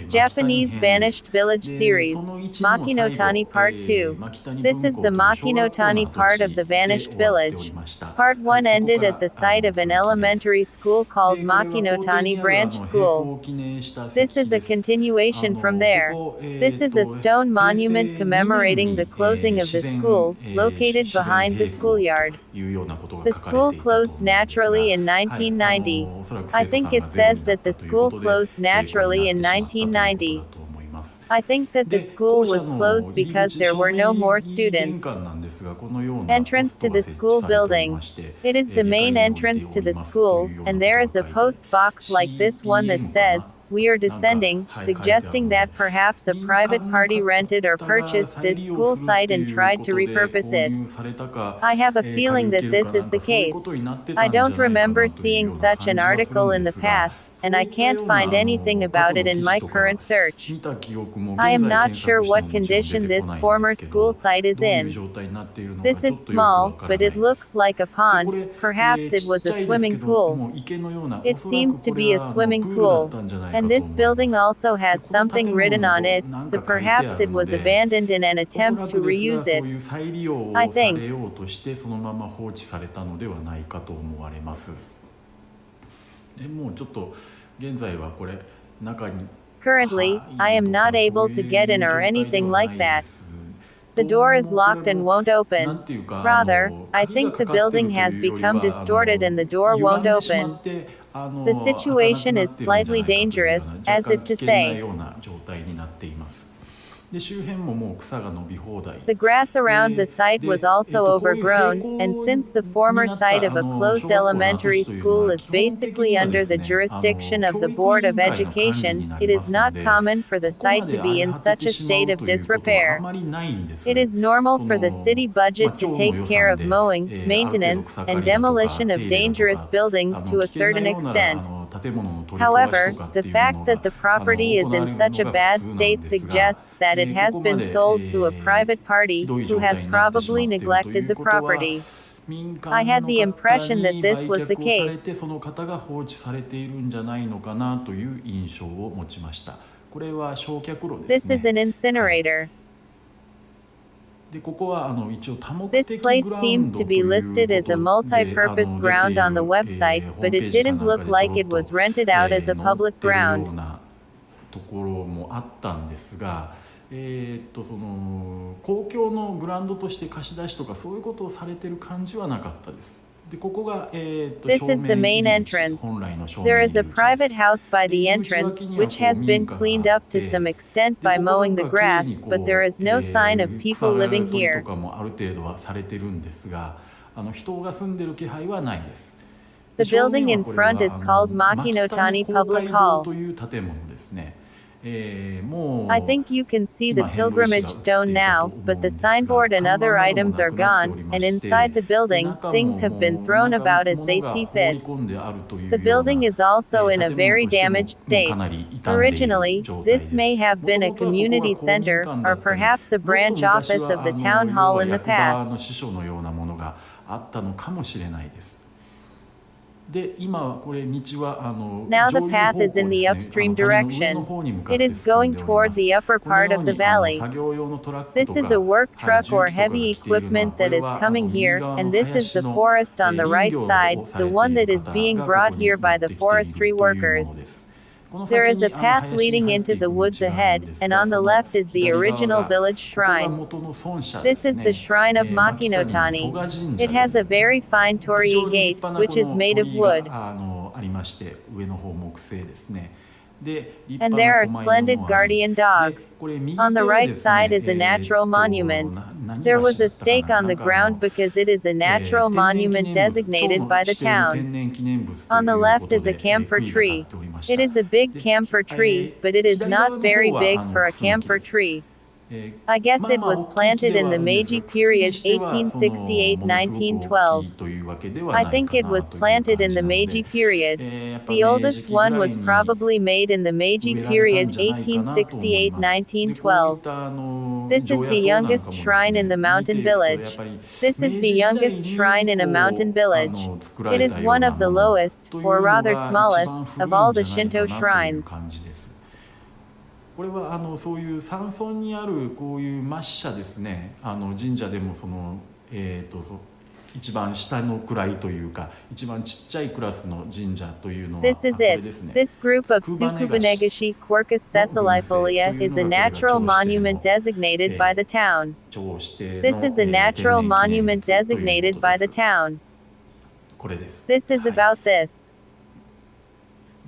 Japanese Vanished Village Series, Makinotani Part 2. This is the Makinotani part of the Vanished Village. Part 1 ended at the site of an elementary school called Makinotani Branch School. This is a continuation from there. This is a stone monument commemorating the closing of the school, located behind the schoolyard. The school closed naturally in 1990. I think it says that the school closed naturally in 1990. I think that the school was closed because there were no more students. Entrance to the school building. It is the main entrance to the school, and there is a post box like this one that says, "We are descending," suggesting that perhaps a private party rented or purchased this school site and tried to repurpose it. I have a feeling that this is the case. I don't remember seeing such an article in the past, and I can't find anything about it in my current search. I am not sure what condition this former school site is in. This is small, but it looks like a pond. Perhaps it was a swimming pool. It seems to be a swimming pool. And this building also has something written on it, so perhaps it was abandoned in an attempt to reuse it. I think. Currently, I am not able to get in or anything like that. The door is locked and won't open. Rather, I think the building has become distorted and the door won't open. The situation is slightly dangerous, as if to say. The grass around the site was also overgrown, and since the former site of a closed elementary school is basically under the jurisdiction of the Board of Education, it is not common for the site to be in such a state of disrepair. It is normal for the city budget to take care of mowing, maintenance, and demolition of dangerous buildings to a certain extent. However, the fact that the property is in such a bad state suggests that it has been sold to a private party, who has probably neglected the property. I had the impression that this was the case. This is an incinerator. This place seems to be listed as a multi-purpose ground on the website, but it didn't look like it was rented out as a public ground. This is the main entrance. There is a private house by the entrance, which has been cleaned up to some extent by mowing the grass, but there is no sign of people living here. The building in front is called Makinotani Public Hall. I think you can see the pilgrimage stone now, but the signboard and other items are gone, and inside the building, things have been thrown about as they see fit. The building is also in a very damaged state. Originally, this may have been a community center, or perhaps a branch office of the town hall in the past. Now the path is in the upstream direction. It is going toward the upper part of the valley. This is a work truck or heavy equipment that is coming here, and this is the forest on the right side, the one that is being brought here by the forestry workers. There is a path leading into the woods ahead, and on the left is the original village shrine. This is the shrine of Makinotani. It has a very fine torii gate, which is made of wood. And there are splendid guardian dogs. On the right side is a natural monument. There was a stake on the ground because it is a natural monument designated by the town. On the left is a camphor tree. It is a big camphor tree, but it is not very big for a camphor tree. I guess it was planted in the Meiji period 1868–1912. I think it was planted in the Meiji period. The oldest one was probably made in the Meiji period 1868–1912. This is the youngest shrine in the mountain village. This is the youngest shrine in a mountain village. It is one of the lowest, or rather smallest, of all the Shinto shrines. これはそういう山村にあるこういう末社ですね、神社でも一番下の位というか一番ちっちゃいクラスの神社というのは This is it. This group of Tsukubanegashi Quercus Sessilifolia is a natural monument designated by the town. This is a natural monument designated by the town. これです。 This is about this.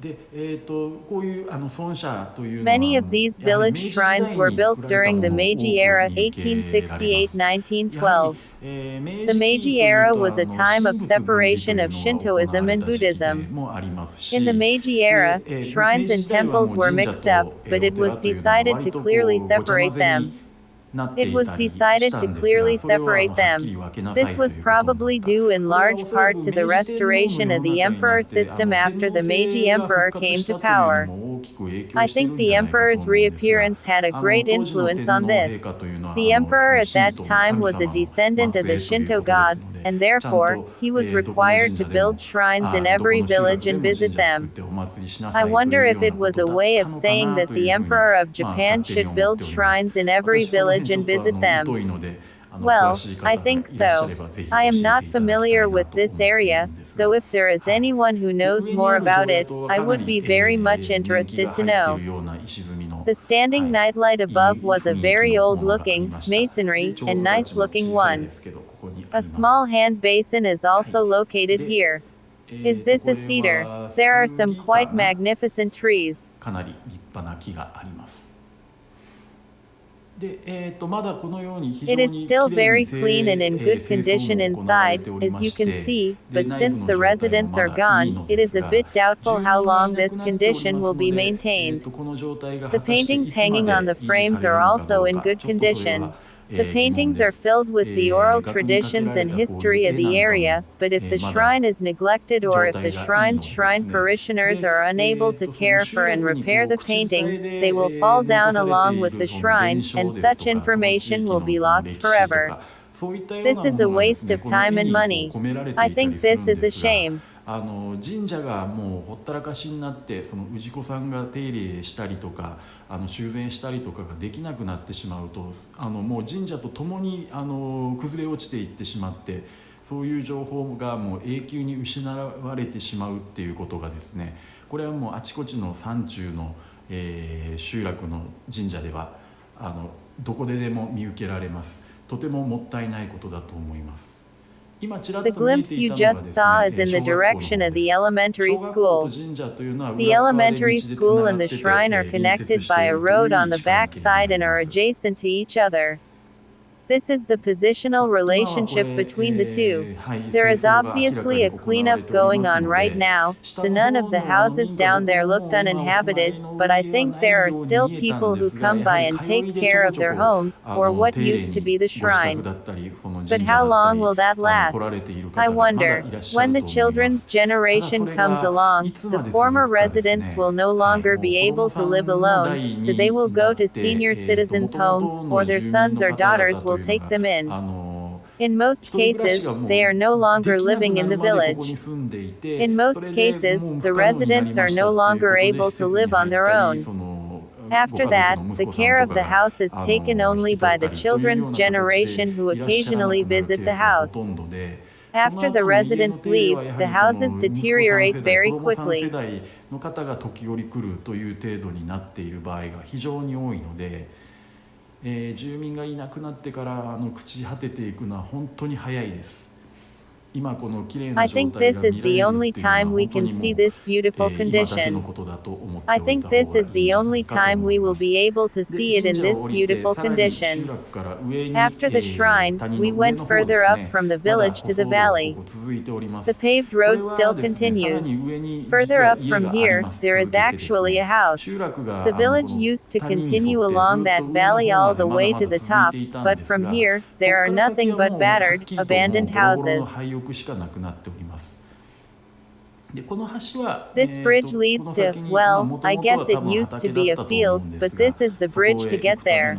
でこういう孫社というのは Many of these village shrines were built during the Meiji era 1868-1912. The Meiji era was a time of separation of Shintoism and Buddhism. In the Meiji era, shrines and temples were mixed up, but it was decided to clearly separate them. It was decided to clearly separate them. This was probably due in large part to the restoration of the emperor system after the Meiji emperor came to power. I think the emperor's reappearance had a great influence on this. The emperor at that time was a descendant of the Shinto gods, and therefore, he was required to build shrines in every village and visit them. I wonder if it was a way of saying that the emperor of Japan should build shrines in every village and visit them. Well, I think so. I am not familiar with this area, so if there is anyone who knows more about it, I would be very much interested to know. The standing nightlight above was a very old-looking, masonry, and nice-looking one. A small hand basin is also located here. Is this a cedar? There are some quite magnificent trees. It is still very clean and in good condition inside, as you can see, but since the residents are gone, it is a bit doubtful how long this condition will be maintained. The paintings hanging on the frames are also in good condition. The paintings are filled with the oral traditions and history of the area, but if the shrine is neglected or if the shrine's shrine parishioners are unable to care for and repair the paintings, they will fall down along with the shrine, and such information will be lost forever. This is a waste of time and money. I think this is a shame. 神社がもうほったらかしになって氏子さんが手入れしたりとか修繕したりとかができなくなってしまうともう神社とともに崩れ落ちていってしまってそういう情報がもう永久に失われてしまうっていうことがですねこれはもうあちこちの山中の、集落の神社ではどこでも見受けられます。とてももったいないことだと思います。The glimpse you just saw is in the direction of the elementary school. The elementary school and the shrine are connected by a road on the back side and are adjacent to each other. This is the positional relationship between the two. There is obviously a cleanup going on right now, so none of the houses down there looked uninhabited, but I think there are still people who come by and take care of their homes, or what used to be the shrine. But how long will that last? I wonder. When the children's generation comes along, the former residents will no longer be able to live alone, so they will go to senior citizens' homes, or their sons or daughters will take them in. In most cases, they are no longer living in the village. In most cases, the residents are no longer able to live on their own. After that, the care of the house is taken only by the children's generation who occasionally visit the house. After the residents leave, the houses deteriorate very quickly. の方が時折来るという程度になっている場合が非常に多いので、住民がいなくなってから朽ち果てていくのは本当に早いです。 I think this is the only time we can see this beautiful condition. I think this is the only time we will be able to see it in this beautiful condition. After the shrine, we went further up from the village to the valley. The paved road still continues. Further up from here, there is actually a house. The village used to continue along that valley all the way to the top, but from here, there are nothing but battered, abandoned houses. This bridge leads to, well, I guess it used to be a field, but this is the bridge to get there.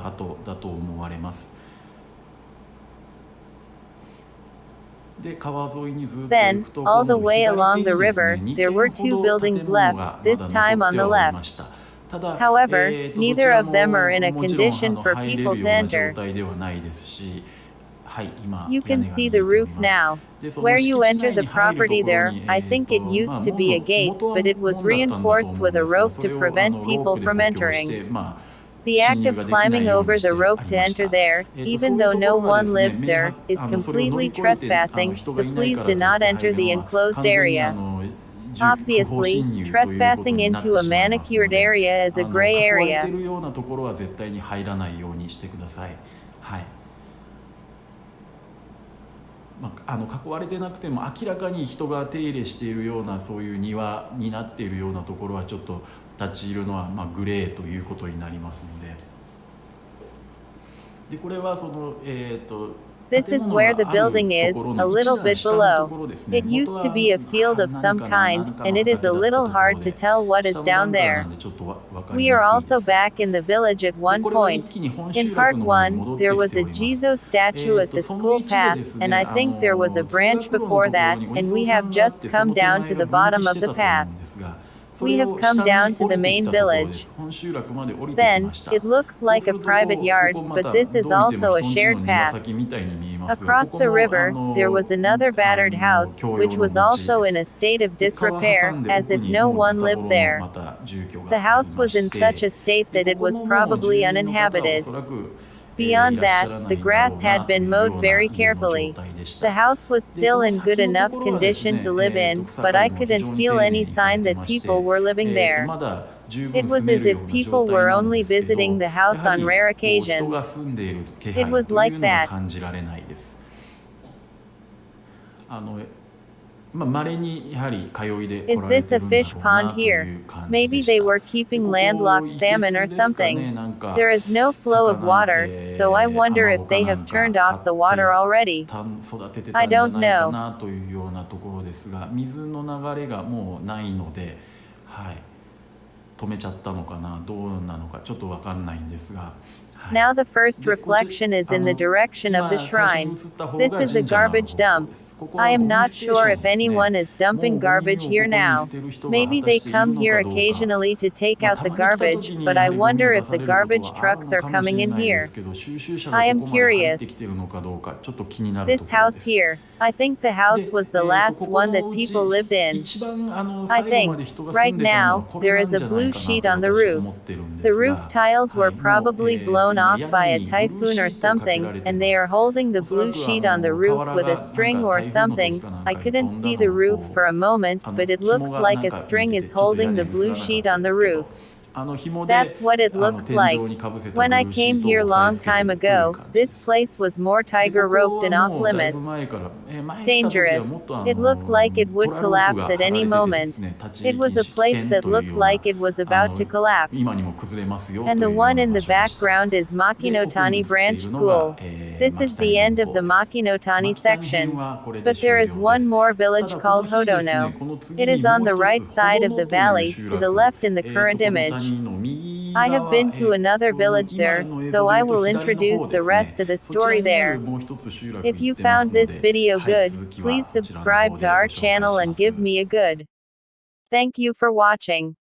た後だと思われます。で川沿いにずっと行くと Then, all the この way 左 along 手 the にですね river, 2 there were 軒ほ two ど buildings 建物 left, がま this だ time 残っ on て the はおり left. ました。ただ、 However, どち neither ら of them are も in a もちろん condition for 入れ people る to ような状 enter. 態ではないですし、はい、今 You 屋 can 根が see 見え the ており roof ます。 now. でその Where 敷 you 地 enter 内 the に入ると property ころ there, に I think it まあ used to be a 門 gate, 元は but it was 門だったんだと reinforced 思うん with a ですが、 rope そ to れを prevent ロー people プで from 補強し entering. て、まあ The 侵 act 入 of ができない climbing ように over して the あ rope り to まし enter た。 there, そうい even う though とこ no ろがで one すね、 lives 明 there, 白 is それを乗り completely 越えて trespassing, 人 so がいない please から do といっ not て入 enter るの the は enclosed 完全に area. 不法 Obviously, 侵入ということ trespassing になって into a しまいますの manicured で、 area is a gray 囲われて area. るようなところは絶対に入らないようにしてください。はい。囲われてなくても明らかに人が手入れしているようなそういう庭になっているようなところはちょっと立ち入るのはグレーということになりますので、これはその This is where the building is, a little bit below. It used to be a field of some kind, and it is a little hard to tell what is down there. We are also back in the village at one point. In part 1, there was a Jizo statue at the school path, and I think there was a branch before that, and we have just come down to the bottom of the path. We have come down to the main village. Then, it looks like a private yard, but this is also a shared path. Across the river, there was another battered house, which was also in a state of disrepair, as if no one lived there. The house was in such a state that it was probably uninhabited. Beyond that, the grass had been mowed very carefully. The house was still in good enough condition to live in, but I couldn't feel any sign that people were living there. It was as if people were only visiting the house on rare occasions. It was like that. Is this a fish pond here? Maybe they were keeping landlocked salmon or something. There is no flow of water, so I wonder if they have turned off the water already. I don't know. Now the first reflection is in the direction of the shrine. This is a garbage dump. I am not sure if anyone is dumping garbage here now. Maybe they come here occasionally to take out the garbage, but I wonder if the garbage trucks are coming in here. I am curious. This house here. I think the house was the last one that people lived in. I think, right now, there is a blue sheet on the roof. The roof tiles were probably blown off by a typhoon or something, and they are holding the blue sheet on the roof with a string or something. I couldn't see the roof for a moment, but it looks like a string is holding the blue sheet on the roof. That's what it looks like. When I came here long time ago, this place was more tiger roped and off limits. Dangerous. It looked like it would collapse at any moment. It was a place that looked like it was about to collapse. And the one in the background is Makinotani Branch School. This is the end of the Makinotani section. But there is one more village called Hodono. It is on the right side of the valley, to the left in the current image. I have been to another village there, so I will introduce the rest of the story there. If you found this video good, please subscribe to our channel and give me a good. Thank you for watching.